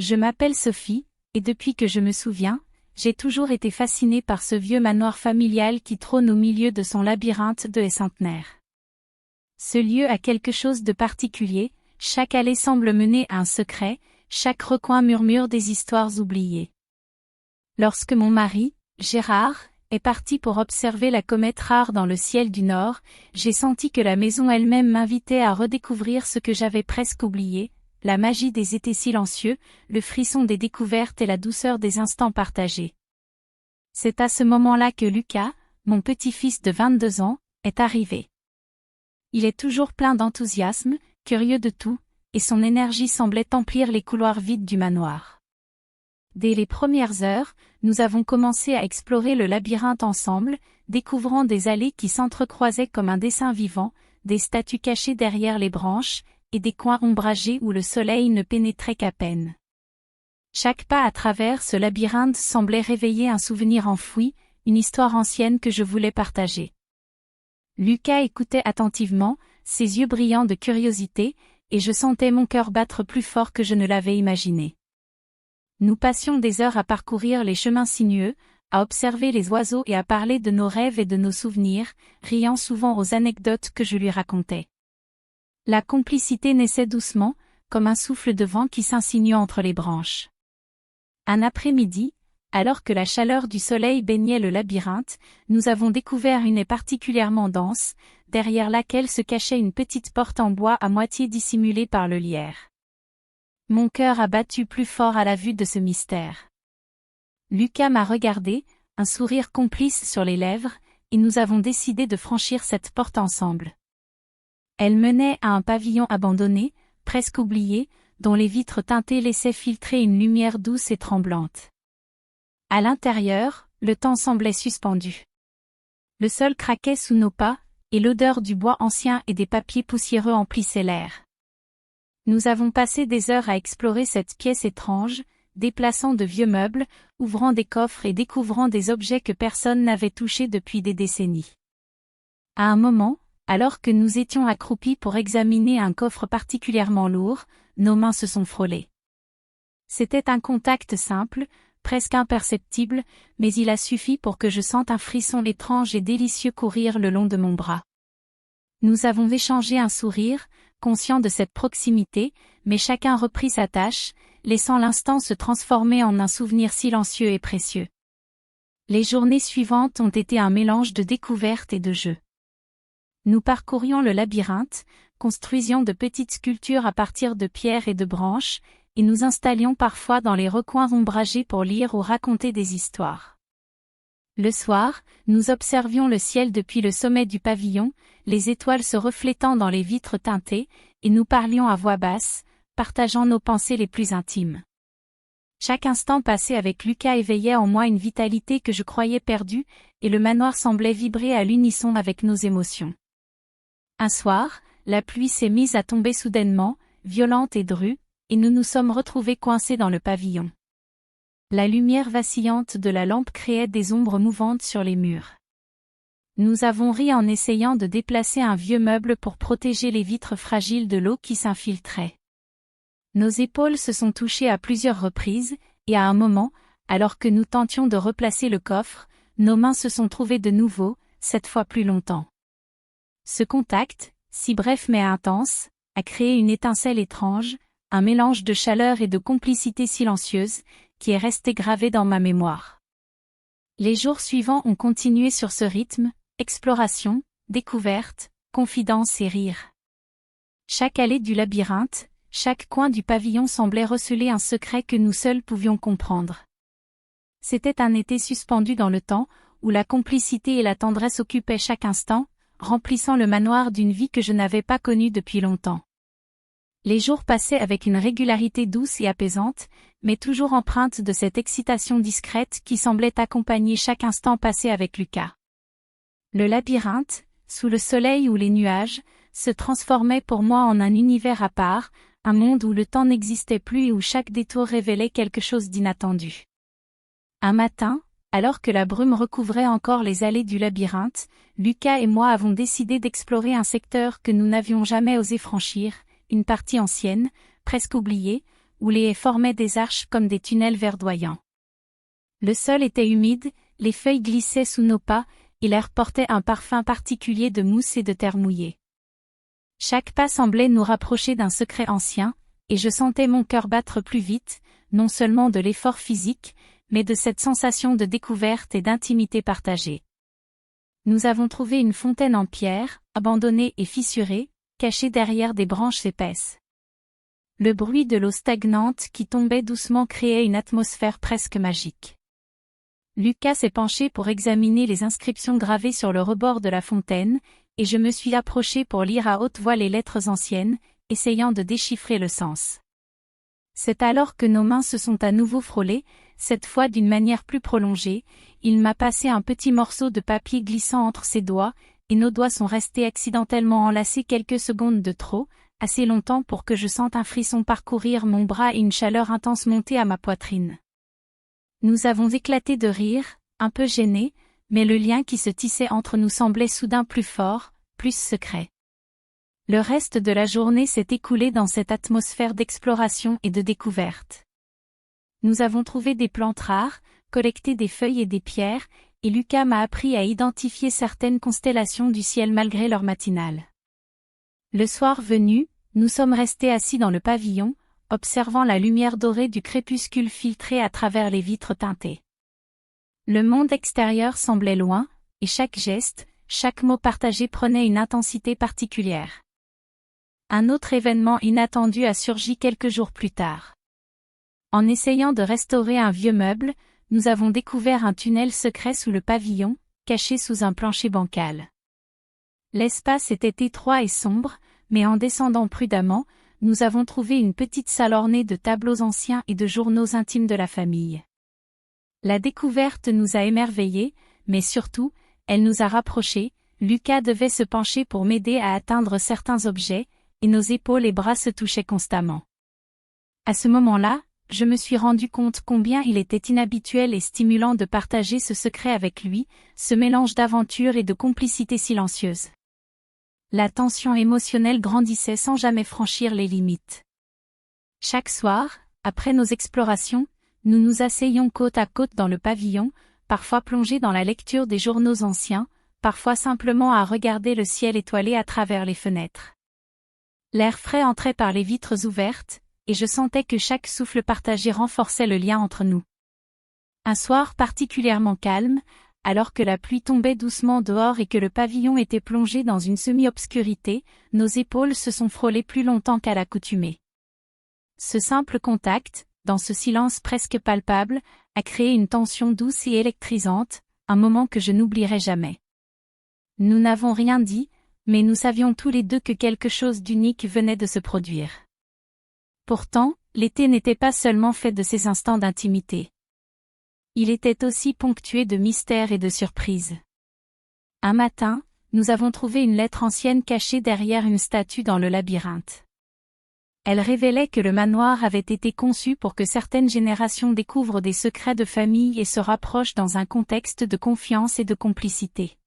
Je m'appelle Sophie, et depuis que je me souviens, j'ai toujours été fascinée par ce vieux manoir familial qui trône au milieu de son labyrinthe de centenaires. Ce lieu a quelque chose de particulier, chaque allée semble mener à un secret, chaque recoin murmure des histoires oubliées. Lorsque mon mari, Gérard, est parti pour observer la comète rare dans le ciel du Nord, j'ai senti que la maison elle-même m'invitait à redécouvrir ce que j'avais presque oublié, la magie des étés silencieux, le frisson des découvertes et la douceur des instants partagés. C'est à ce moment-là que Lucas, mon petit-fils de 22 ans, est arrivé. Il est toujours plein d'enthousiasme, curieux de tout, et son énergie semblait emplir les couloirs vides du manoir. Dès les premières heures, nous avons commencé à explorer le labyrinthe ensemble, découvrant des allées qui s'entrecroisaient comme un dessin vivant, des statues cachées derrière les branches, et des coins ombragés où le soleil ne pénétrait qu'à peine. Chaque pas à travers ce labyrinthe semblait réveiller un souvenir enfoui, une histoire ancienne que je voulais partager. Lucas écoutait attentivement, ses yeux brillants de curiosité, et je sentais mon cœur battre plus fort que je ne l'avais imaginé. Nous passions des heures à parcourir les chemins sinueux, à observer les oiseaux et à parler de nos rêves et de nos souvenirs, riant souvent aux anecdotes que je lui racontais. La complicité naissait doucement, comme un souffle de vent qui s'insinue entre les branches. Un après-midi, alors que la chaleur du soleil baignait le labyrinthe, nous avons découvert une haie particulièrement dense, derrière laquelle se cachait une petite porte en bois à moitié dissimulée par le lierre. Mon cœur a battu plus fort à la vue de ce mystère. Lucas m'a regardé, un sourire complice sur les lèvres, et nous avons décidé de franchir cette porte ensemble. Elle menait à un pavillon abandonné, presque oublié, dont les vitres teintées laissaient filtrer une lumière douce et tremblante. À l'intérieur, le temps semblait suspendu. Le sol craquait sous nos pas, et l'odeur du bois ancien et des papiers poussiéreux emplissait l'air. Nous avons passé des heures à explorer cette pièce étrange, déplaçant de vieux meubles, ouvrant des coffres et découvrant des objets que personne n'avait touchés depuis des décennies. À un moment, alors que nous étions accroupis pour examiner un coffre particulièrement lourd, nos mains se sont frôlées. C'était un contact simple, presque imperceptible, mais il a suffi pour que je sente un frisson étrange et délicieux courir le long de mon bras. Nous avons échangé un sourire, conscients de cette proximité, mais chacun reprit sa tâche, laissant l'instant se transformer en un souvenir silencieux et précieux. Les journées suivantes ont été un mélange de découvertes et de jeux. Nous parcourions le labyrinthe, construisions de petites sculptures à partir de pierres et de branches, et nous installions parfois dans les recoins ombragés pour lire ou raconter des histoires. Le soir, nous observions le ciel depuis le sommet du pavillon, les étoiles se reflétant dans les vitres teintées, et nous parlions à voix basse, partageant nos pensées les plus intimes. Chaque instant passé avec Lucas éveillait en moi une vitalité que je croyais perdue, et le manoir semblait vibrer à l'unisson avec nos émotions. Un soir, la pluie s'est mise à tomber soudainement, violente et drue, et nous nous sommes retrouvés coincés dans le pavillon. La lumière vacillante de la lampe créait des ombres mouvantes sur les murs. Nous avons ri en essayant de déplacer un vieux meuble pour protéger les vitres fragiles de l'eau qui s'infiltrait. Nos épaules se sont touchées à plusieurs reprises, et à un moment, alors que nous tentions de replacer le coffre, nos mains se sont trouvées de nouveau, cette fois plus longtemps. Ce contact, si bref mais intense, a créé une étincelle étrange, un mélange de chaleur et de complicité silencieuse, qui est resté gravé dans ma mémoire. Les jours suivants ont continué sur ce rythme, exploration, découverte, confidence et rire. Chaque allée du labyrinthe, chaque coin du pavillon semblait receler un secret que nous seuls pouvions comprendre. C'était un été suspendu dans le temps, où la complicité et la tendresse occupaient chaque instant, remplissant le manoir d'une vie que je n'avais pas connue depuis longtemps. Les jours passaient avec une régularité douce et apaisante, mais toujours empreinte de cette excitation discrète qui semblait accompagner chaque instant passé avec Lucas. Le labyrinthe, sous le soleil ou les nuages, se transformait pour moi en un univers à part, un monde où le temps n'existait plus et où chaque détour révélait quelque chose d'inattendu. Un matin, alors que la brume recouvrait encore les allées du labyrinthe, Lucas et moi avons décidé d'explorer un secteur que nous n'avions jamais osé franchir, une partie ancienne, presque oubliée, où les haies formaient des arches comme des tunnels verdoyants. Le sol était humide, les feuilles glissaient sous nos pas, et l'air portait un parfum particulier de mousse et de terre mouillée. Chaque pas semblait nous rapprocher d'un secret ancien, et je sentais mon cœur battre plus vite, non seulement de l'effort physique, mais de cette sensation de découverte et d'intimité partagée. Nous avons trouvé une fontaine en pierre, abandonnée et fissurée, cachée derrière des branches épaisses. Le bruit de l'eau stagnante qui tombait doucement créait une atmosphère presque magique. Lucas s'est penché pour examiner les inscriptions gravées sur le rebord de la fontaine, et je me suis approchée pour lire à haute voix les lettres anciennes, essayant de déchiffrer le sens. C'est alors que nos mains se sont à nouveau frôlées, cette fois d'une manière plus prolongée, il m'a passé un petit morceau de papier glissant entre ses doigts, et nos doigts sont restés accidentellement enlacés quelques secondes de trop, assez longtemps pour que je sente un frisson parcourir mon bras et une chaleur intense monter à ma poitrine. Nous avons éclaté de rire, un peu gênés, mais le lien qui se tissait entre nous semblait soudain plus fort, plus secret. Le reste de la journée s'est écoulé dans cette atmosphère d'exploration et de découverte. Nous avons trouvé des plantes rares, collecté des feuilles et des pierres, et Lucas m'a appris à identifier certaines constellations du ciel malgré leur matinale. Le soir venu, nous sommes restés assis dans le pavillon, observant la lumière dorée du crépuscule filtrée à travers les vitres teintées. Le monde extérieur semblait loin, et chaque geste, chaque mot partagé prenait une intensité particulière. Un autre événement inattendu a surgi quelques jours plus tard. En essayant de restaurer un vieux meuble, nous avons découvert un tunnel secret sous le pavillon, caché sous un plancher bancal. L'espace était étroit et sombre, mais en descendant prudemment, nous avons trouvé une petite salle ornée de tableaux anciens et de journaux intimes de la famille. La découverte nous a émerveillés, mais surtout, elle nous a rapprochés. Lucas devait se pencher pour m'aider à atteindre certains objets, et nos épaules et bras se touchaient constamment. À ce moment-là, je me suis rendu compte combien il était inhabituel et stimulant de partager ce secret avec lui, ce mélange d'aventure et de complicité silencieuse. La tension émotionnelle grandissait sans jamais franchir les limites. Chaque soir, après nos explorations, nous nous asseyions côte à côte dans le pavillon, parfois plongés dans la lecture des journaux anciens, parfois simplement à regarder le ciel étoilé à travers les fenêtres. L'air frais entrait par les vitres ouvertes, et je sentais que chaque souffle partagé renforçait le lien entre nous. Un soir particulièrement calme, alors que la pluie tombait doucement dehors et que le pavillon était plongé dans une semi-obscurité, nos épaules se sont frôlées plus longtemps qu'à l'accoutumée. Ce simple contact, dans ce silence presque palpable, a créé une tension douce et électrisante, un moment que je n'oublierai jamais. Nous n'avons rien dit, mais nous savions tous les deux que quelque chose d'unique venait de se produire. Pourtant, l'été n'était pas seulement fait de ces instants d'intimité. Il était aussi ponctué de mystères et de surprises. Un matin, nous avons trouvé une lettre ancienne cachée derrière une statue dans le labyrinthe. Elle révélait que le manoir avait été conçu pour que certaines générations découvrent des secrets de famille et se rapprochent dans un contexte de confiance et de complicité.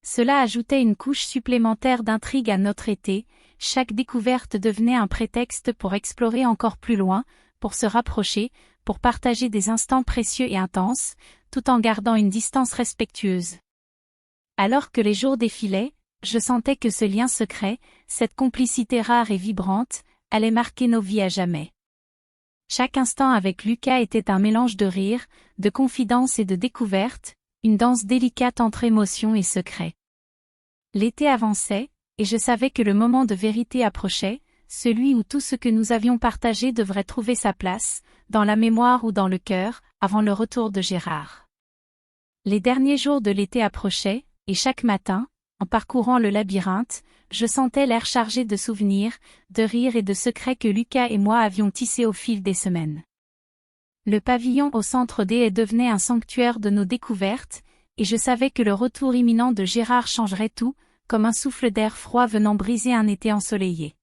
Cela ajoutait une couche supplémentaire d'intrigue à notre été, chaque découverte devenait un prétexte pour explorer encore plus loin, pour se rapprocher, pour partager des instants précieux et intenses, tout en gardant une distance respectueuse. Alors que les jours défilaient, je sentais que ce lien secret, cette complicité rare et vibrante, allait marquer nos vies à jamais. Chaque instant avec Lucas était un mélange de rire, de confidence et de découverte, une danse délicate entre émotion et secret. L'été avançait, et je savais que le moment de vérité approchait, celui où tout ce que nous avions partagé devrait trouver sa place, dans la mémoire ou dans le cœur, avant le retour de Gérard. Les derniers jours de l'été approchaient, et chaque matin, en parcourant le labyrinthe, je sentais l'air chargé de souvenirs, de rires et de secrets que Lucas et moi avions tissés au fil des semaines. Le pavillon au centre des haies devenait un sanctuaire de nos découvertes, et je savais que le retour imminent de Gérard changerait tout, comme un souffle d'air froid venant briser un été ensoleillé.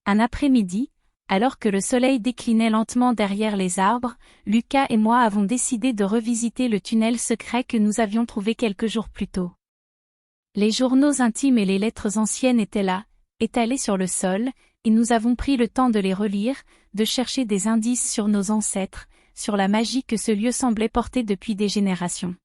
Un après-midi, alors que le soleil déclinait lentement derrière les arbres, Lucas et moi avons décidé de revisiter le tunnel secret que nous avions trouvé quelques jours plus tôt. Les journaux intimes et les lettres anciennes étaient là, étalés sur le sol, et nous avons pris le temps de les relire, de chercher des indices sur nos ancêtres, sur la magie que ce lieu semblait porter depuis des générations.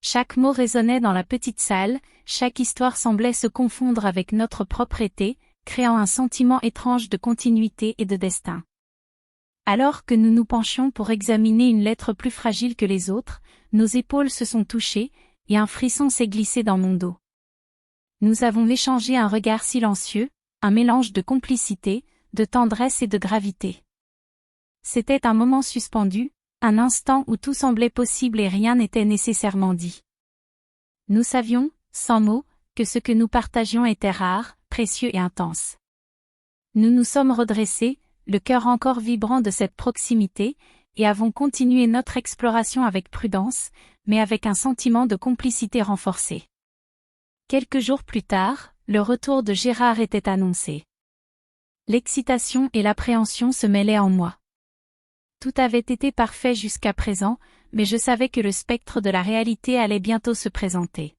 Chaque mot résonnait dans la petite salle, chaque histoire semblait se confondre avec notre propre été, créant un sentiment étrange de continuité et de destin. Alors que nous nous penchions pour examiner une lettre plus fragile que les autres, nos épaules se sont touchées, et un frisson s'est glissé dans mon dos. Nous avons échangé un regard silencieux, un mélange de complicité, de tendresse et de gravité. C'était un moment suspendu, un instant où tout semblait possible et rien n'était nécessairement dit. Nous savions, sans mots, que ce que nous partagions était rare, précieux et intense. Nous nous sommes redressés, le cœur encore vibrant de cette proximité, et avons continué notre exploration avec prudence, mais avec un sentiment de complicité renforcé. Quelques jours plus tard, le retour de Gérard était annoncé. L'excitation et l'appréhension se mêlaient en moi. Tout avait été parfait jusqu'à présent, mais je savais que le spectre de la réalité allait bientôt se présenter.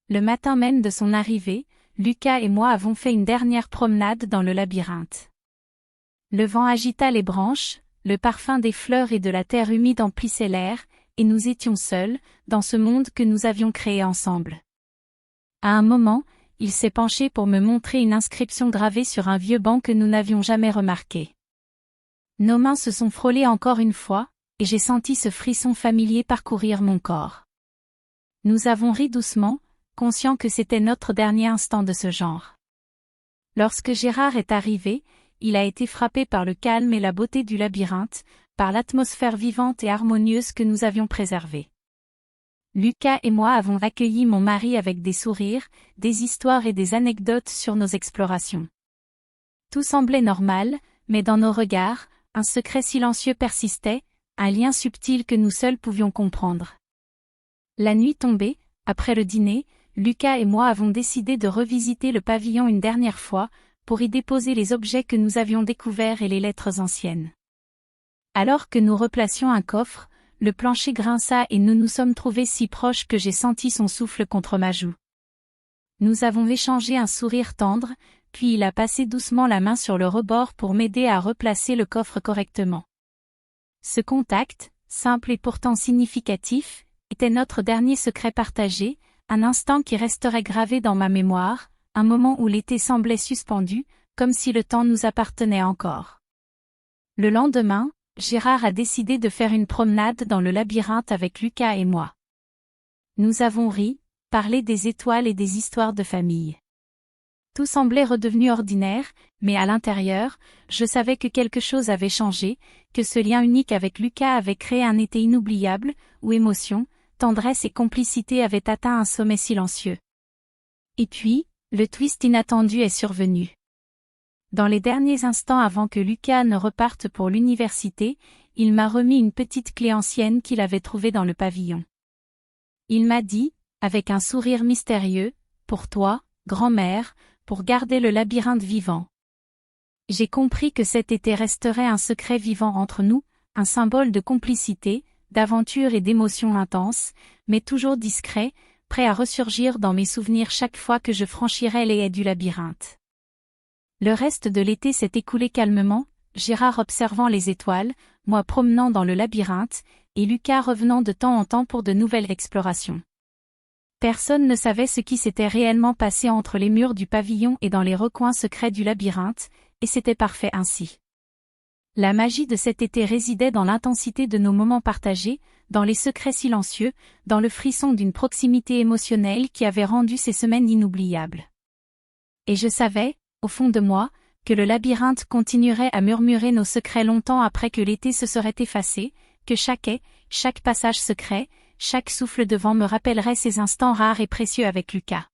Le matin même de son arrivée, Lucas et moi avons fait une dernière promenade dans le labyrinthe. Le vent agita les branches, le parfum des fleurs et de la terre humide emplissait l'air, et nous étions seuls, dans ce monde que nous avions créé ensemble. À un moment, il s'est penché pour me montrer une inscription gravée sur un vieux banc que nous n'avions jamais remarqué. Nos mains se sont frôlées encore une fois, et j'ai senti ce frisson familier parcourir mon corps. Nous avons ri doucement, conscients que c'était notre dernier instant de ce genre. Lorsque Gérard est arrivé, il a été frappé par le calme et la beauté du labyrinthe, par l'atmosphère vivante et harmonieuse que nous avions préservée. Lucas et moi avons accueilli mon mari avec des sourires, des histoires et des anecdotes sur nos explorations. Tout semblait normal, mais dans nos regards, un secret silencieux persistait, un lien subtil que nous seuls pouvions comprendre. La nuit tombée, après le dîner, Lucas et moi avons décidé de revisiter le pavillon une dernière fois, pour y déposer les objets que nous avions découverts et les lettres anciennes. Alors que nous replacions un coffre, le plancher grinça et nous nous sommes trouvés si proches que j'ai senti son souffle contre ma joue. Nous avons échangé un sourire tendre, puis il a passé doucement la main sur le rebord pour m'aider à replacer le coffre correctement. Ce contact, simple et pourtant significatif, était notre dernier secret partagé, un instant qui resterait gravé dans ma mémoire, un moment où l'été semblait suspendu, comme si le temps nous appartenait encore. Le lendemain, Gérard a décidé de faire une promenade dans le labyrinthe avec Lucas et moi. Nous avons ri, parlé des étoiles et des histoires de famille. Tout semblait redevenu ordinaire, mais à l'intérieur, je savais que quelque chose avait changé, que ce lien unique avec Lucas avait créé un été inoubliable, où émotion, tendresse et complicité avaient atteint un sommet silencieux. Et puis, le twist inattendu est survenu. Dans les derniers instants avant que Lucas ne reparte pour l'université, il m'a remis une petite clé ancienne qu'il avait trouvée dans le pavillon. Il m'a dit, avec un sourire mystérieux, « Pour toi, grand-mère, pour garder le labyrinthe vivant. » J'ai compris que cet été resterait un secret vivant entre nous, un symbole de complicité, d'aventure et d'émotions intenses, mais toujours discret, prêt à ressurgir dans mes souvenirs chaque fois que je franchirais les haies du labyrinthe. Le reste de l'été s'est écoulé calmement, Gérard observant les étoiles, moi promenant dans le labyrinthe, et Lucas revenant de temps en temps pour de nouvelles explorations. Personne ne savait ce qui s'était réellement passé entre les murs du pavillon et dans les recoins secrets du labyrinthe, et c'était parfait ainsi. La magie de cet été résidait dans l'intensité de nos moments partagés, dans les secrets silencieux, dans le frisson d'une proximité émotionnelle qui avait rendu ces semaines inoubliables. Et je savais, au fond de moi, que le labyrinthe continuerait à murmurer nos secrets longtemps après que l'été se serait effacé, que chaque haie, chaque passage secret, chaque souffle de vent me rappellerait ces instants rares et précieux avec Lucas.